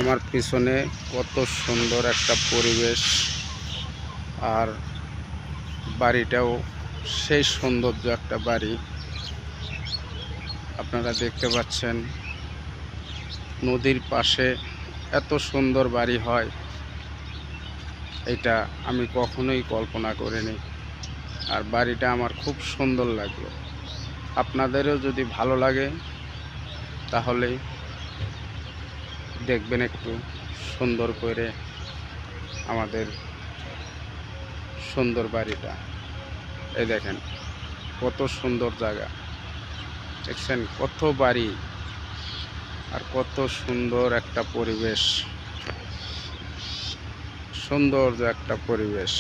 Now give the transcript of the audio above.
আমার পিছনে কত সুন্দর একটা পরিবেশ, আর বাড়িটাও সেই সৌন্দর্য একটা বাড়ি। আপনারা দেখতে পাচ্ছেন নদীর পাশে এত সুন্দর বাড়ি হয়, এটা আমি কখনোই কল্পনা করিনি। আর বাড়িটা আমার খুব সুন্দর লাগলো। আপনাদেরও যদি ভালো লাগে তাহলে দেখবেন একটু সুন্দর করে আমাদের সুন্দর বাড়িটা। এই দেখেন কত সুন্দর জায়গা, দেখছেন কত বাড়ি আর কত সুন্দর একটা পরিবেশ, সৌন্দর্য একটা পরিবেশ।